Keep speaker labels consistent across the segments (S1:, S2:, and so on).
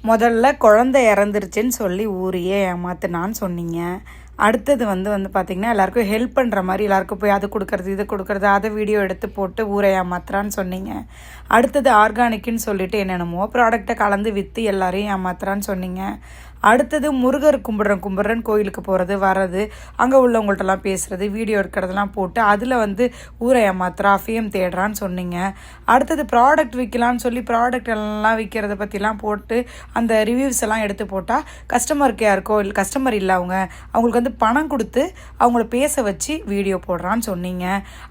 S1: முதல்ல குழந்தை இறந்துருச்சுன்னு சொல்லி ஊரையே ஏமாத்துனான்னு சொன்னீங்க. அடுத்தது வந்து பார்த்திங்கன்னா எல்லாருக்கும் ஹெல்ப் பண்ணுற மாதிரி எல்லாருக்கும் போய் அது கொடுக்குறது இது கொடுக்குறது அதை வீடியோ எடுத்து போட்டு ஊரை ஏமாத்துறான்னு சொன்னீங்க. அடுத்தது ஆர்கானிக்குன்னு சொல்லிட்டு என்னென்னமோ ப்ராடக்டை கலந்து விற்று எல்லாரையும் ஏமாத்துறான்னு சொன்னீங்க. அடுத்தது முருகர் கும்பிட்றேன்னு கோயிலுக்கு போகிறது வர்றது அங்கே உள்ளவங்கள்ட்டலாம் பேசுகிறது வீடியோ எடுக்கிறதெல்லாம் போட்டு அதில் வந்து ஊரை ஏமாத்துறா ஃபேம் தேடுறான்னு சொன்னீங்க. அடுத்தது ப்ராடக்ட் விற்கலான்னு சொல்லி ப்ராடக்ட் எல்லாம் விற்கிறத பற்றிலாம் போட்டு அந்த ரிவ்யூஸ் எல்லாம் எடுத்து போட்டால் கஸ்டமருக்கு யாருக்கோ இல்லை கஸ்டமர் இல்லை அவங்களுக்கு வந்து பணம் கொடுத்து அவங்கள பேச வச்சு வீடியோ போடுறான்னு சொன்னீங்க.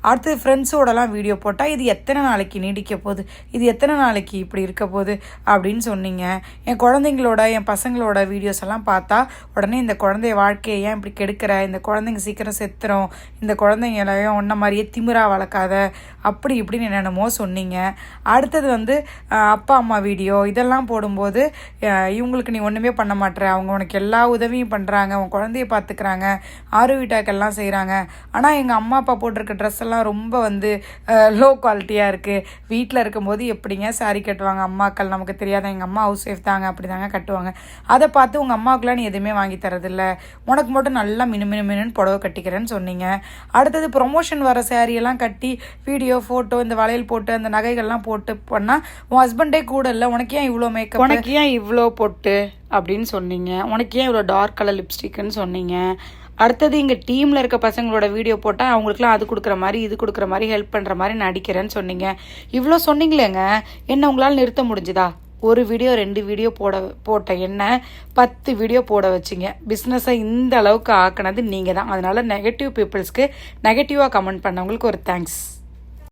S1: அடுத்தது ஃப்ரெண்ட்ஸோடலாம் வீடியோ போட்டால் இது எத்தனை நாளைக்கு நீடிக்க போகுது, இது எத்தனை நாளைக்கு இப்படி இருக்க போகுது அப்படின்னு சொன்னீங்க. என் குழந்தைங்களோட என் பசங்களோட வீடியோஸ் எல்லாம் பார்த்தா உடனே இந்த குழந்தைய வாழ்க்கையை ஏன் இப்படி கெடுக்கிற, இந்த குழந்தைங்க சீக்கிரம் செத்துரும், இந்த குழந்தைங்களையும் ஒன்றை மாதிரியே திமிரா வளர்க்காத அப்படி இப்படின்னு என்னென்னமோ சொன்னீங்க. அடுத்தது வந்து அப்பா அம்மா வீடியோ இதெல்லாம் போடும்போது இவங்களுக்கு நீ ஒன்றுமே பண்ண மாட்டேற, அவங்க உனக்கு எல்லா உதவியும் பண்ணுறாங்க, உன் குழந்தைய பார்த்துக்கிறாங்க, ஆரோவிட்டாக்கெல்லாம் செய்கிறாங்க, ஆனால் எங்கள் அம்மா அப்பா போட்டிருக்க ட்ரெஸ் எல்லாம் ரொம்ப வந்து லோ குவாலிட்டியாக இருக்குது, வீட்டில் இருக்கும்போது எப்படிங்க சாரீ கட்டுவாங்க அம்மாக்கள், நமக்கு தெரியாத எங்கள் அம்மா ஹவுஸ் ஒய்ஃப் தாங்க அப்படி தாங்க கட்டுவாங்க, அதை பார்த்து உங்கள் அம்மாவுக்குலாம் நீ எதுவுமே வாங்கி தரதில்ல, உனக்கு மட்டும் நல்லா மினுன்னு புடவை கட்டிக்கிறேன்னு சொன்னீங்க. அடுத்தது ப்ரொமோஷன் வர சாரியெல்லாம் கட்டி வீடியோ ஃபோட்டோ இந்த வளையல் போட்டு அந்த நகைகள்லாம் போட்டு பண்ணால் உன் ஹஸ்பண்டே கூட இல்லை, உனக்கு ஏன் இவ்வளோ மேக்கப், உனக்கு ஏன் இவ்வளோ பொட்டு அப்படின்னு சொன்னீங்க, உனக்கு ஏன் இவ்வளோ டார்க் கலர் லிப்ஸ்டிக்குன்னு சொன்னீங்க. அடுத்தது இங்கே டீமில் இருக்க பசங்களோட வீடியோ போட்டால் அவங்களுக்குலாம் அது கொடுக்குற மாதிரி இது கொடுக்குற மாதிரி ஹெல்ப் பண்ணுற மாதிரி நடிக்கிறேன்னு சொன்னீங்க. இவ்வளோ சொன்னீங்களேங்க, என்ன உங்களால் நிறுத்த முடிஞ்சுதா? ஒரு வீடியோ 2 வீடியோ போட்ட என்ன 10 வீடியோ போட வச்சிங்க. பிஸ்னஸை இந்த அளவுக்கு ஆக்கினது நீங்கள் தான். அதனால் நெகட்டிவ் பீப்புள்ஸ்க்கு நெகட்டிவாக கமெண்ட் பண்ணவங்களுக்கு ஒரு தேங்க்ஸ்.